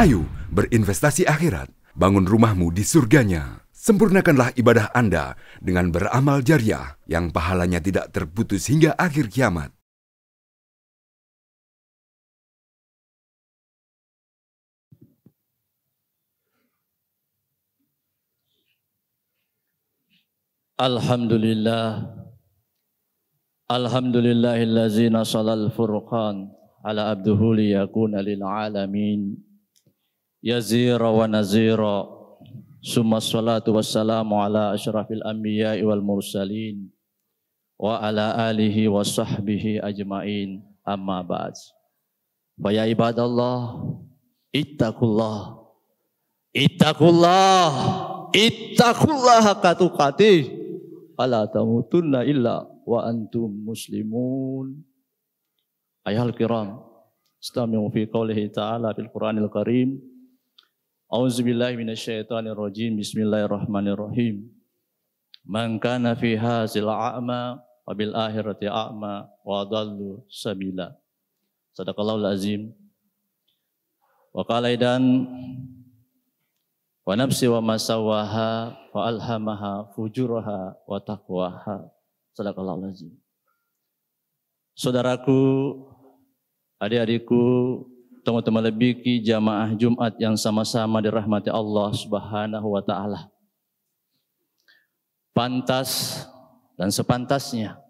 Ayo berinvestasi akhirat, bangun rumahmu di surganya. Sempurnakanlah ibadah Anda dengan beramal jariah yang pahalanya tidak terputus hingga akhir kiamat. Alhamdulillah, alhamdulillahillazi nasalal furqan ala abduhu liyakuna lil alamin yazira wa nazira summa salatu wassalamu ala asyrafil anbiya'i wal mursalin wa ala alihi wa sahbihi ajmain amma ba'd. Wa ya ibadallah ittaqullah ittaqullah ittaqullah haqqa tuqatih ala tamutunna illa wa antum muslimun. Ayuhal kiram, istami'u fi qawlihi ta'ala fil Qur'anil Karim. A'udzubillahi minasyaitonir rajim. Bismillahirrahmanirrahim. Man kana fi hadzal a'ma wa bil akhirati a'ma wa adallu sabila. Sadaqallahul azim. Wa qala idan wa nafsi wa masawaha wa alhamaha fujuraha wa taqwaha. Sadaqallahul azim. Saudaraku, adik-adikku, teman-teman lebiki jamaah Jumat yang sama-sama dirahmati Allah Subhanahu wa taala. Pantas dan sepantasnya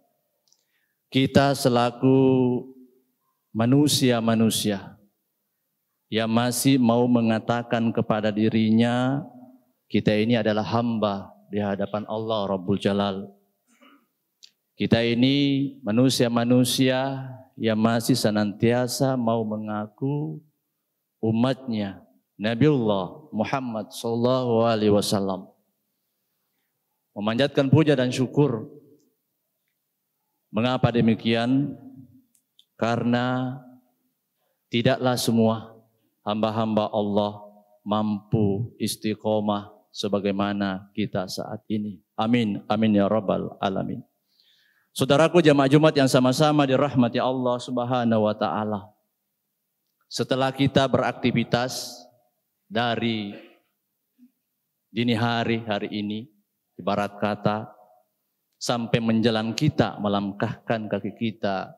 kita selaku manusia-manusia yang masih mau mengatakan kepada dirinya, kita ini adalah hamba di hadapan Allah Rabbul Jalal. Kita ini manusia-manusia yang masih senantiasa mau mengaku umatnya Nabiullah Muhammad sallallahu alaihi wasallam. Memanjatkan puja dan syukur. Mengapa demikian? Karena tidaklah semua hamba-hamba Allah mampu istiqomah sebagaimana kita saat ini. Amin, amin ya rabbal alamin. Saudaraku jamaah Jumat yang sama-sama dirahmati Allah Subhanahu wa taala. Setelah kita beraktivitas dari dini hari ini, ibarat kata sampai menjelang kita melangkahkan kaki kita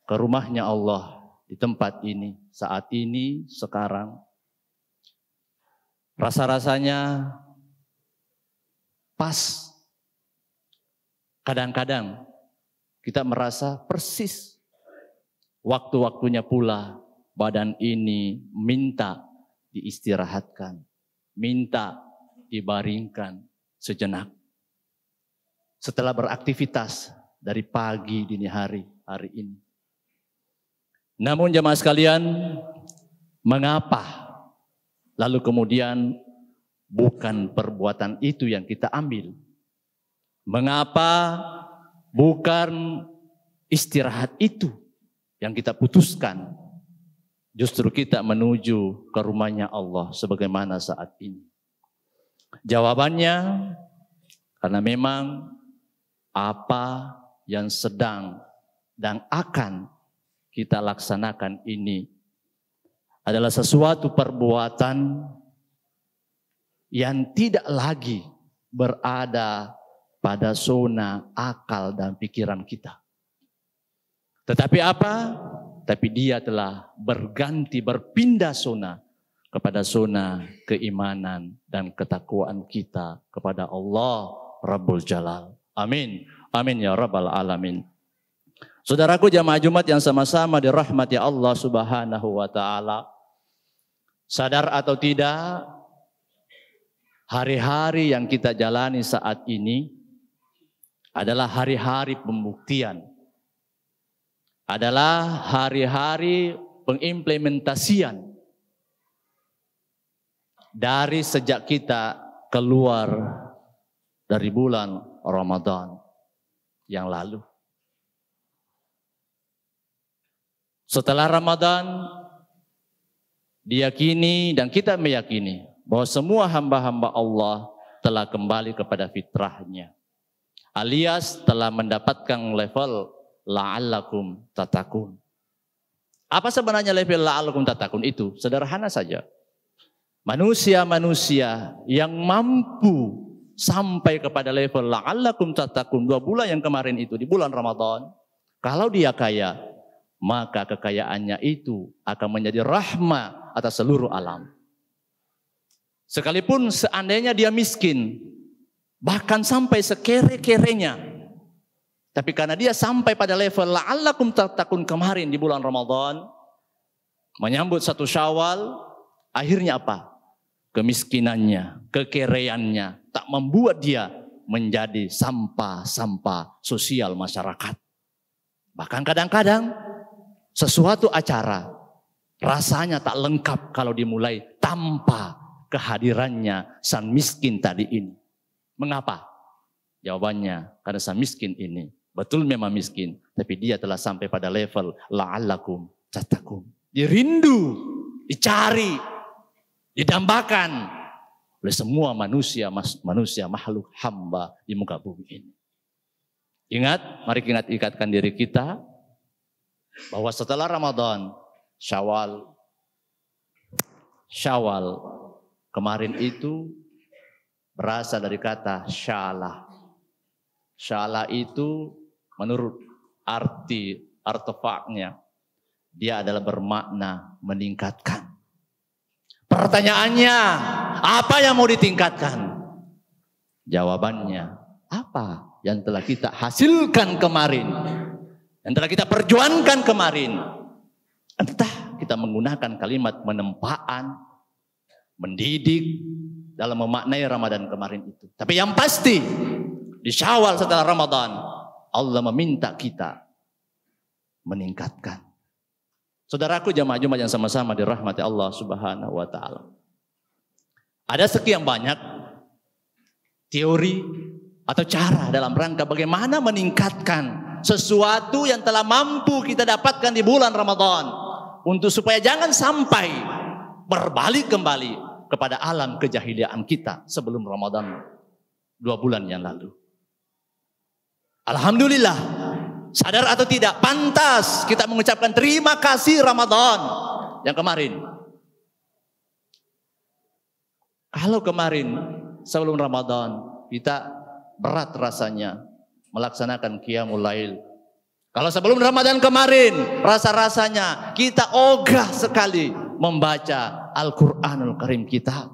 ke rumahnya Allah di tempat ini, saat ini, sekarang. Rasa-rasanya pas. Kadang-kadang kita merasa persis waktu-waktunya pula badan ini minta diistirahatkan, minta dibaringkan sejenak. Setelah beraktivitas dari pagi dini hari ini. Namun jemaah sekalian, mengapa lalu kemudian bukan perbuatan itu yang kita ambil? Mengapa bukan istirahat itu yang kita putuskan? Justru kita menuju ke rumahnya Allah sebagaimana saat ini. Jawabannya, karena memang apa yang sedang dan akan kita laksanakan ini adalah sesuatu perbuatan yang tidak lagi berada pada zona akal dan pikiran kita. Tetapi apa? Tapi dia telah berganti, berpindah zona kepada zona keimanan dan ketakwaan kita kepada Allah Rabbul Jalal. Amin. Amin ya rabbal alamin. Saudaraku jamaah Jumat yang sama-sama dirahmati Allah Subhanahu wa taala. Sadar atau tidak, hari-hari yang kita jalani saat ini adalah hari-hari pembuktian, adalah hari-hari pengimplementasian dari sejak kita keluar dari bulan Ramadan yang lalu. Setelah Ramadan, diyakini dan kita meyakini bahwa semua hamba-hamba Allah telah kembali kepada fitrahnya. Alias telah mendapatkan level la'allakum tatakun. Apa sebenarnya level la'allakum tattaqun itu? Sederhana saja. Manusia-manusia yang mampu sampai kepada level la'allakum tattaqun 2 bulan yang kemarin itu di bulan Ramadan, kalau dia kaya, maka kekayaannya itu akan menjadi rahmah atas seluruh alam. Sekalipun seandainya dia miskin, bahkan sampai sekere-kerenya, tapi karena dia sampai pada level la'allakum tattaqun kemarin di bulan Ramadan, menyambut 1 Syawal, akhirnya apa? Kemiskinannya, kekereannya tak membuat dia menjadi sampah-sampah sosial masyarakat. Bahkan kadang-kadang sesuatu acara rasanya tak lengkap kalau dimulai tanpa kehadirannya sang miskin tadi ini. Mengapa? Jawabannya, karena sang miskin ini betul memang miskin, tapi dia telah sampai pada level la'allakum tattaqun. Dirindu, dicari, didambakan oleh semua manusia makhluk hamba di muka bumi ini. Ingat, mari kita ikatkan diri kita bahwa setelah Ramadan, Syawal kemarin itu berasal dari kata syala. Syala itu menurut artefaknya, dia adalah bermakna meningkatkan. Pertanyaannya, apa yang mau ditingkatkan? Jawabannya, apa yang telah kita hasilkan kemarin, yang telah kita perjuangkan kemarin. Entah kita menggunakan kalimat menempaan, mendidik dalam memaknai Ramadan kemarin itu. Tapi yang pasti, di Syawal setelah Ramadan, Allah meminta kita meningkatkan. Saudaraku jamaah Jumat yang sama-sama dirahmati Allah Subhanahu wa taala. Ada sekian banyak teori atau cara dalam rangka bagaimana meningkatkan sesuatu yang telah mampu kita dapatkan di bulan Ramadan, untuk supaya jangan sampai berbalik kembali kepada alam kejahiliaan kita sebelum Ramadan 2 bulan yang lalu. Alhamdulillah, sadar atau tidak, pantas kita mengucapkan terima kasih Ramadan yang kemarin. Kalau kemarin sebelum Ramadan kita berat rasanya melaksanakan qiyamul lail. Kalau sebelum Ramadan kemarin rasa-rasanya kita ogah sekali membaca Al-Quranul Karim kita.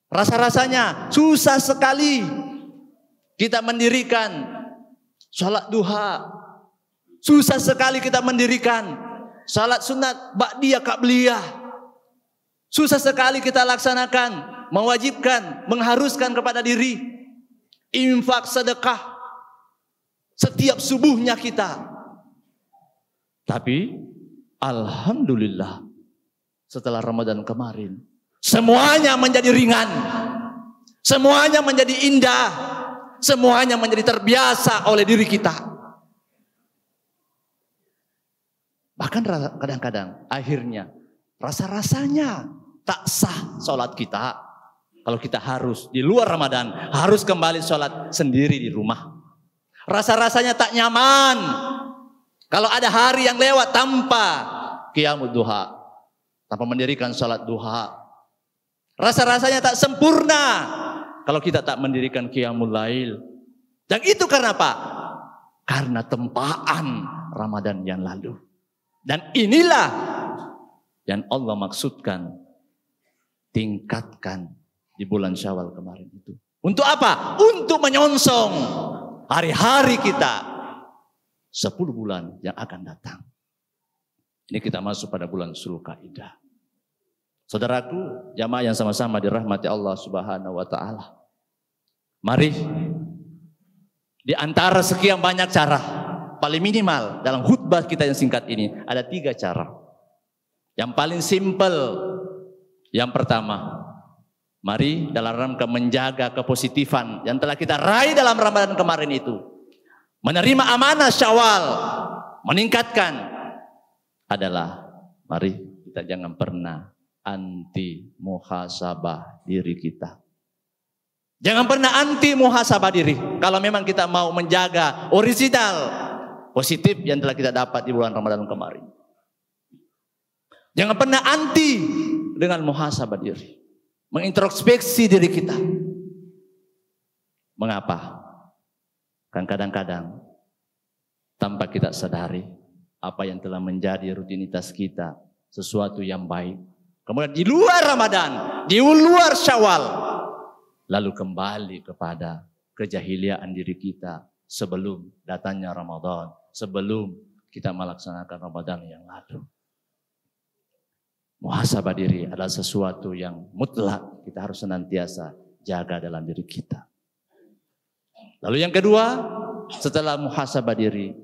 Rasa-rasanya susah sekali kita mendirikan salat duha. Susah sekali kita mendirikan salat sunat ba'diyah qabliyah. Susah sekali kita laksanakan, mewajibkan, mengharuskan kepada diri infak sedekah setiap subuhnya kita. Tapi alhamdulillah setelah Ramadan kemarin semuanya menjadi ringan, semuanya menjadi indah, semuanya menjadi terbiasa oleh diri kita. Bahkan kadang-kadang akhirnya rasa-rasanya tak sah sholat kita. Kalau kita harus di luar Ramadan, harus kembali sholat sendiri di rumah. Rasa-rasanya tak nyaman kalau ada hari yang lewat tanpa qiyamul duha, tanpa mendirikan sholat duha. Rasa-rasanya tak sempurna kalau kita tak mendirikan qiyamul lail. Dan itu karena apa? Karena tempaan Ramadan yang lalu. Dan inilah yang Allah maksudkan tingkatkan di bulan Syawal kemarin itu. Untuk apa? Untuk menyongsong hari-hari kita 10 bulan yang akan datang. Ini kita masuk pada bulan Zulqa'dah. Saudaraku, jamaah yang sama-sama dirahmati Allah Subhanahu wa taala. Mari di antara sekian banyak cara, paling minimal dalam khutbah kita yang singkat ini ada 3 cara. Yang paling simpel, yang pertama, mari dalam rangka menjaga kepositifan yang telah kita raih dalam Ramadan kemarin itu, menerima amanah Syawal, meningkatkan adalah mari kita jangan pernah anti muhasabah diri kita. Jangan pernah anti muhasabah diri. Kalau memang kita mau menjaga original positif yang telah kita dapat di bulan Ramadan kemarin. Jangan pernah anti dengan muhasabah diri. Mengintrospeksi diri kita. Mengapa? Kan kadang-kadang tanpa kita sadari apa yang telah menjadi rutinitas kita, sesuatu yang baik. Kemudian di luar Ramadan, di luar Syawal, lalu kembali kepada kejahiliaan diri kita sebelum datangnya Ramadan, sebelum kita melaksanakan Ramadan yang lalu. Muhasabah diri adalah sesuatu yang mutlak kita harus senantiasa jaga dalam diri kita. Lalu yang kedua, setelah muhasabah diri,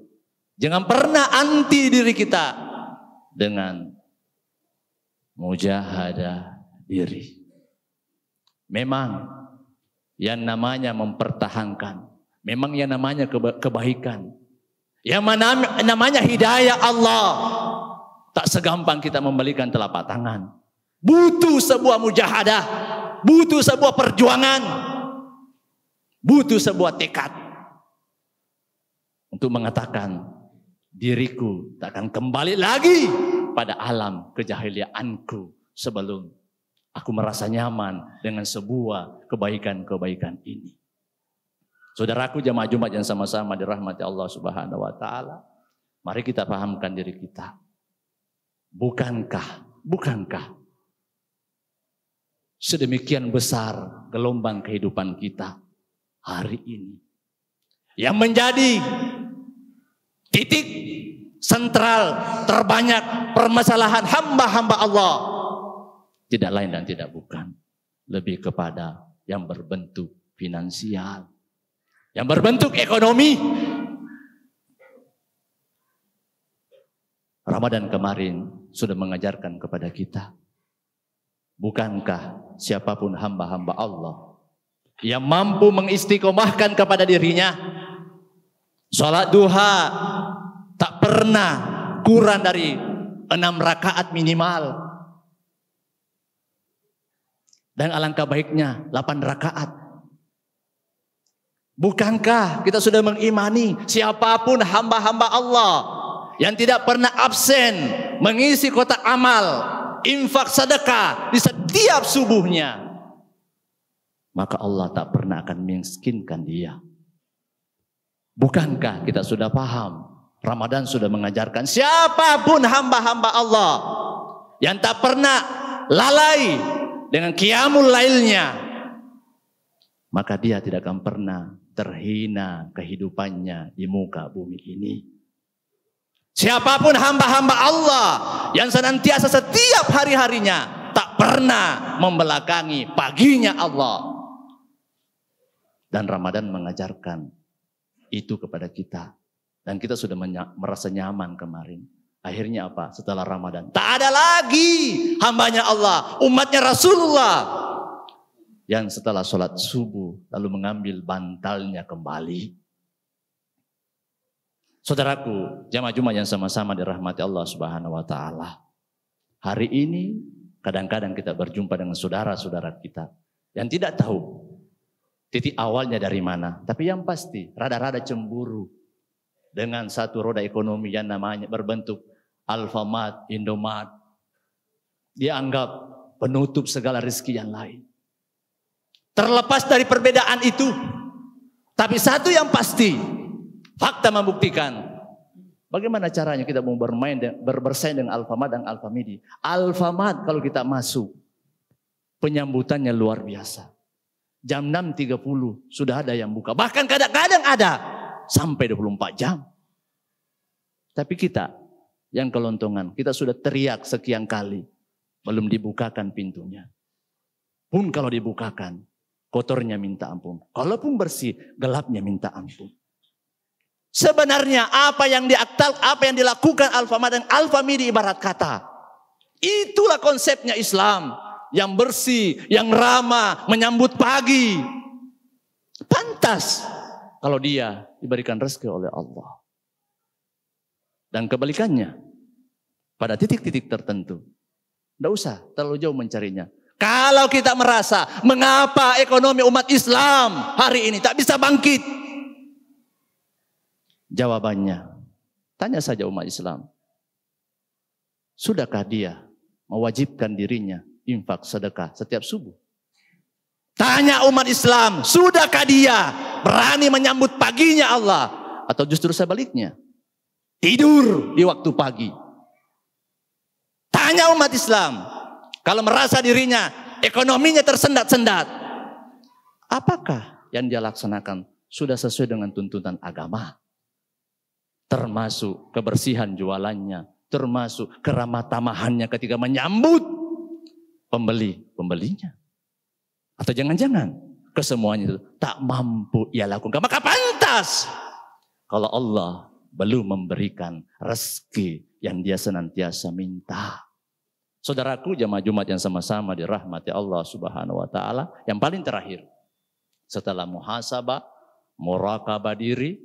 jangan pernah anti diri kita dengan mujahadah diri. Memang yang namanya mempertahankan, memang yang namanya kebaikan, yang namanya hidayah Allah, tak segampang kita membalikan telapak tangan. Butuh sebuah mujahadah, butuh sebuah perjuangan, butuh sebuah tekad untuk mengatakan diriku tak akan kembali lagi pada alam kejahiliaanku sebelum aku merasa nyaman dengan sebuah kebaikan-kebaikan ini. Saudaraku jamaah Jumat yang sama-sama dirahmati Allah Subhanahu wa taala, mari kita pahamkan diri kita. Bukankah sedemikian besar gelombang kehidupan kita hari ini yang menjadi titik sentral terbanyak permasalahan hamba-hamba Allah, tidak lain dan tidak bukan, lebih kepada yang berbentuk finansial, yang berbentuk ekonomi. Ramadan kemarin sudah mengajarkan kepada kita, bukankah siapapun hamba-hamba Allah yang mampu mengistiqomahkan kepada dirinya, sholat duha tak pernah kurang dari 6 rakaat minimal. Dan alangkah baiknya 8 rakaat. Bukankah kita sudah mengimani siapapun hamba-hamba Allah yang tidak pernah absen mengisi kotak amal, infak sedekah di setiap subuhnya, maka Allah tak pernah akan memiskinkan dia. Bukankah kita sudah paham, Ramadan sudah mengajarkan siapapun hamba-hamba Allah yang tak pernah lalai dengan qiyamul lailnya, maka dia tidak akan pernah terhina kehidupannya di muka bumi ini. Siapapun hamba-hamba Allah yang senantiasa setiap hari-harinya tak pernah membelakangi paginya Allah. Dan Ramadan mengajarkan itu kepada kita. Dan kita sudah merasa nyaman kemarin. Akhirnya apa? Setelah Ramadan, tak ada lagi hambanya Allah, umatnya Rasulullah, yang setelah sholat subuh lalu mengambil bantalnya kembali. Saudaraku, jamaah Jumat yang sama-sama dirahmati Allah Subhanahu wa taala. Hari ini kadang-kadang kita berjumpa dengan saudara-saudara kita yang tidak tahu titik awalnya dari mana, tapi yang pasti rada-rada cemburu dengan satu roda ekonomi yang namanya berbentuk Alfamart, Indomart. Dia anggap penutup segala rezeki yang lain. Terlepas dari perbedaan itu, tapi satu yang pasti, fakta membuktikan bagaimana caranya kita mau bersaing dengan Alfamart dan Alfamidi. Alfamart kalau kita masuk, penyambutannya luar biasa. Jam 6.30 sudah ada yang buka. Bahkan kadang-kadang ada sampai 24 jam. Tapi kita yang kelontongan, kita sudah teriak sekian kali, belum dibukakan pintunya. Pun kalau dibukakan, kotornya minta ampun. Kalaupun bersih, gelapnya minta ampun. Sebenarnya apa yang dilakukan Alfamart dan Alfamidi ibarat kata, itulah konsepnya Islam. Yang bersih, yang ramah, menyambut pagi. Pantas kalau dia diberikan rezeki oleh Allah. Dan kebalikannya, pada titik-titik tertentu, tidak usah terlalu jauh mencarinya. Kalau kita merasa, mengapa ekonomi umat Islam hari ini tak bisa bangkit? Jawabannya, tanya saja umat Islam. Sudahkah dia mewajibkan dirinya infak sedekah setiap subuh. Tanya umat Islam, sudahkah dia berani menyambut paginya Allah? Atau justru sebaliknya, tidur di waktu pagi. Tanya umat Islam, kalau merasa dirinya ekonominya tersendat-sendat, apakah yang dia laksanakan sudah sesuai dengan tuntutan agama? Termasuk kebersihan jualannya, termasuk keramah tamahannya ketika menyambut pembelinya. Atau jangan-jangan kesemuanya itu tak mampu ia lakukan. Maka pantas kalau Allah belum memberikan rezeki yang dia senantiasa minta. Saudaraku, jamaah Jumat yang sama-sama dirahmati Allah Subhanahu wa taala, yang paling terakhir setelah muhasabah, murakabah diri,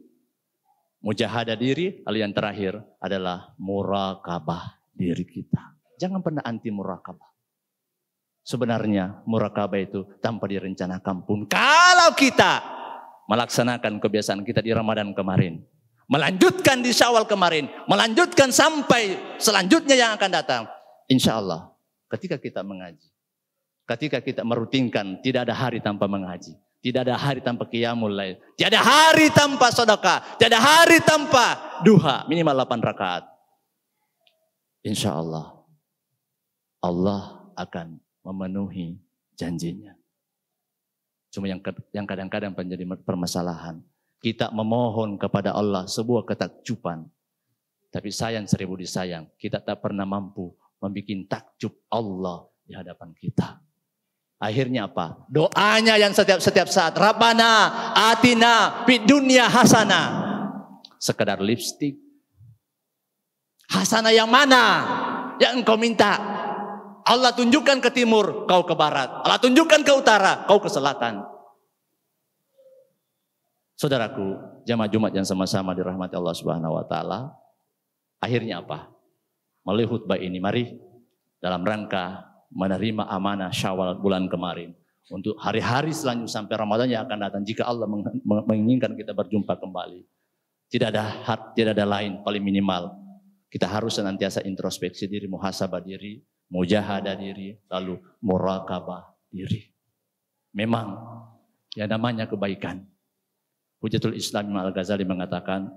mujahadah diri, lalu yang terakhir adalah murakabah diri kita. Jangan pernah anti murakabah. Sebenarnya murakabah itu tanpa direncanakan pun, kalau kita melaksanakan kebiasaan kita di Ramadan kemarin, melanjutkan di Syawal kemarin, melanjutkan sampai selanjutnya yang akan datang, insya Allah ketika kita mengaji, ketika kita merutinkan, tidak ada hari tanpa mengaji, tidak ada hari tanpa qiyamul lail, tidak ada hari tanpa sedekah, tidak ada hari tanpa duha minimal 8 rakaat. Insya Allah Allah akan memenuhi janjinya. Cuma yang kadang-kadang menjadi permasalahan, kita memohon kepada Allah sebuah ketakjuban, tapi sayang 1000 disayang, kita tak pernah mampu membuat takjub Allah di hadapan kita. Akhirnya apa? Doanya yang setiap saat, Rabbana atina fid dunya hasanah. Sekedar lipstik. Hasanah yang mana yang engkau minta? Allah tunjukkan ke timur, kau ke barat. Allah tunjukkan ke utara, kau ke selatan. Saudaraku, jamaah Jumat yang sama-sama dirahmati Allah Subhanahu wa taala. Akhirnya apa? Melalui khutbah ini, mari dalam rangka menerima amanah Syawal bulan kemarin, untuk hari-hari selanjutnya sampai Ramadan yang akan datang, jika Allah menginginkan kita berjumpa kembali. Tidak ada lain, paling minimal kita harus senantiasa introspeksi diri, muhasabah diri, mujahadah diri, lalu murakabah diri. Memang yang namanya kebaikan, Hujjatul Islam Al-Ghazali mengatakan,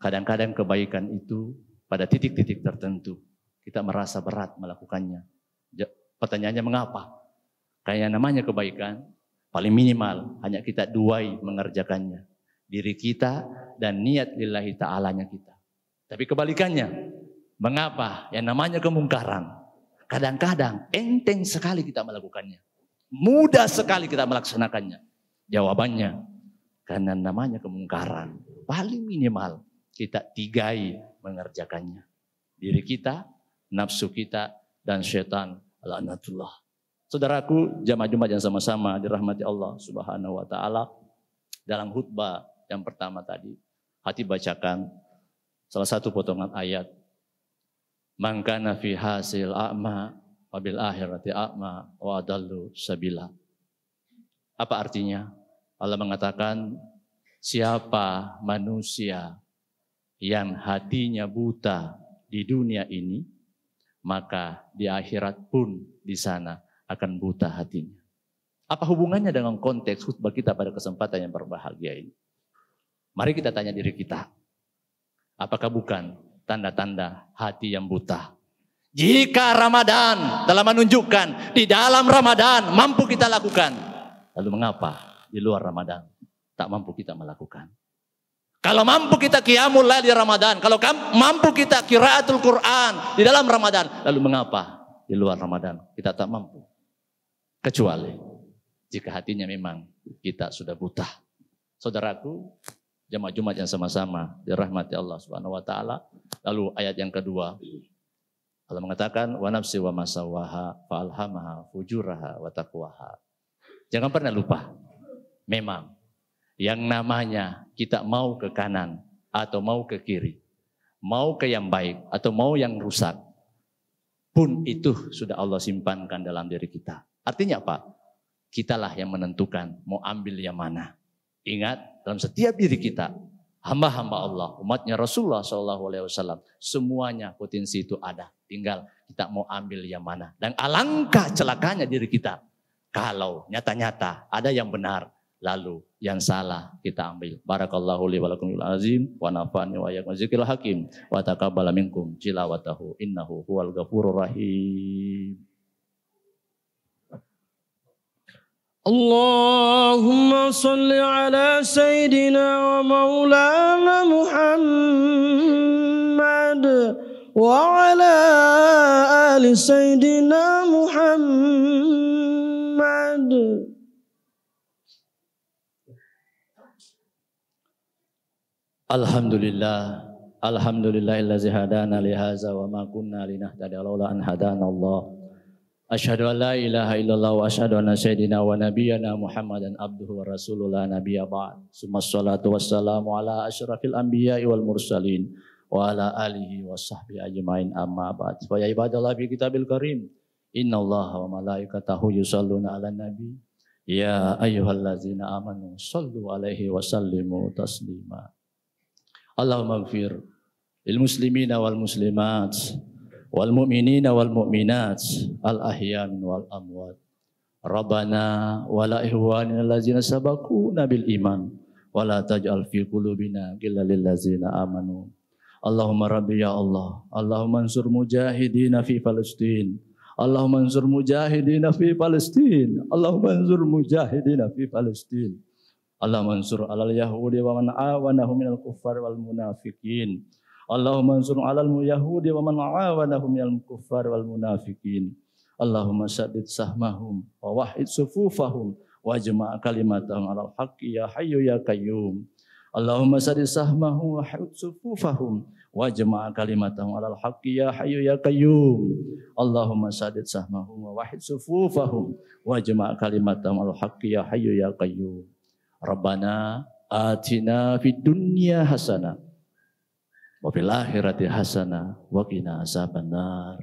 kadang-kadang kebaikan itu pada titik-titik tertentu kita merasa berat melakukannya. Pertanyaannya mengapa? Karena yang namanya kebaikan paling minimal hanya kita duai mengerjakannya, diri kita dan niat lillahi ta'alanya kita. Tapi kebalikannya, mengapa yang namanya kemungkaran kadang-kadang enteng sekali kita melakukannya, mudah sekali kita melaksanakannya? Jawabannya, karena namanya kemungkaran paling minimal kita tigai mengerjakannya. Diri kita, nafsu kita, dan syaitan, laknatullah. Saudaraku, jamaah Jumat yang sama-sama dirahmati Allah Subhanahu wa taala, dalam khutbah yang pertama tadi, hati bacakan salah satu potongan ayat, man kana fi hasil a'ma wa bil akhirati a'ma wa adallu sabila. Apa artinya? Allah mengatakan, siapa manusia yang hatinya buta di dunia ini, maka di akhirat pun di sana akan buta hatinya. Apa hubungannya dengan konteks khutbah kita pada kesempatan yang berbahagia ini? Mari kita tanya diri kita, apakah bukan tanda-tanda hati yang buta? Jika Ramadan telah menunjukkan di dalam Ramadan mampu kita lakukan, lalu mengapa di luar Ramadan tak mampu kita melakukan? Kalau mampu kita qiyamul lail di Ramadan, kalau mampu kita qiraatul Quran di dalam Ramadan, lalu mengapa di luar Ramadan kita tak mampu? Kecuali jika hatinya memang kita sudah buta. Saudaraku, jamaah Jumat yang sama-sama dirahmati Allah Subhanahu wa taala. Lalu ayat yang kedua, Allah mengatakan, wa nafsi wa masawaha fa alhamaha fujuraha wa taqwaha. Jangan pernah lupa, memang yang namanya kita mau ke kanan atau mau ke kiri, mau ke yang baik atau mau yang rusak, pun itu sudah Allah simpankan dalam diri kita. Artinya apa? Kitalah yang menentukan mau ambil yang mana. Ingat, dalam setiap diri kita, hamba-hamba Allah, umatnya Rasulullah SAW, semuanya potensi itu ada. Tinggal kita mau ambil yang mana. Dan alangkah celakanya diri kita kalau nyata-nyata ada yang benar, lalu yang salah kita ambil. Barakallahu li wa lakum bil azim wa nafa'ani wa iyyakum dzikril hakim wa taqabbal minkum tilawatahu innahu huwal ghafurur rahim. Allahumma salli ala sayyidina wa maulana Muhammad wa ala ali sayyidina Muhammad. Alhamdulillahillazi hadana li hadza wa ma kunna linahtadiya laula an hadana Allah. Asyhadu an la ilaha illallah wa asyhadu anna sayyidina wa nabiyyana Muhammadan abduhu wa rasuluhu la nabiyya ba'd. Summas salatu wassalamu ala asyrafil anbiya'i wal mursalin wa ala alihi wa sahbihi ajmain amma ba'd. Fa ya ibadallah bi kitabil karim. Innallaha wa malaikatahu yusholluna 'alan nabi. Ya ayyuhallazina amanu shallu 'alaihi wa sallimu taslima. Allahumma ighfir lil muslimina wal muslimat wal mu'minina wal mu'minat al ahya wal amwat. Rabbana wa la ihwanina allazina sabaquna bil iman wa la taj'al fi qulubina ghillan lil ladzina amanu. Allahumma rabbi ya Allah, Allahumma ansur mujahidina fi Palestin. Allahumma ansur mujahidina fi Palestin. Allahumma ansur mujahidina fi Palestin. Allahumma ansur alal yahudi wa man awanahum minal kuffar wal munafiqin. Allahumma ansur alal yahudi wa man awanahum minal kuffar wal munafiqin. Allahumma saddid sahmahum wa wahid sufufahum wa jama' kalimatahum alal haqqi ya hayyu ya qayyum. Allahumma saddid sahmahum wa wahid sufufahum wa jama' kalimatahum alal haqqi ya hayyu ya qayyum. Allahumma saddid sahmahum wa wahid sufufahum wa jama' kalimatahum alal haqqi ya hayyu ya qayyum. Rabbana atina fid dunya hasanah wa fil akhirati hasanah wa qina azabannar.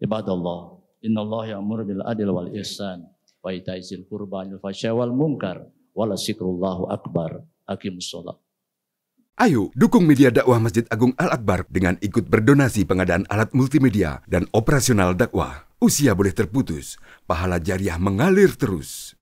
Ibadallah, innallaha ya'muru bil adli wal ihsan wa ita'i dzil qurba wal fahsya'i wal munkar wa la zikrullahu akbar. Aqimus shalah. Ayo dukung media dakwah Masjid Agung Al-Akbar dengan ikut berdonasi pengadaan alat multimedia dan operasional dakwah. Usia boleh terputus, pahala jariah mengalir terus.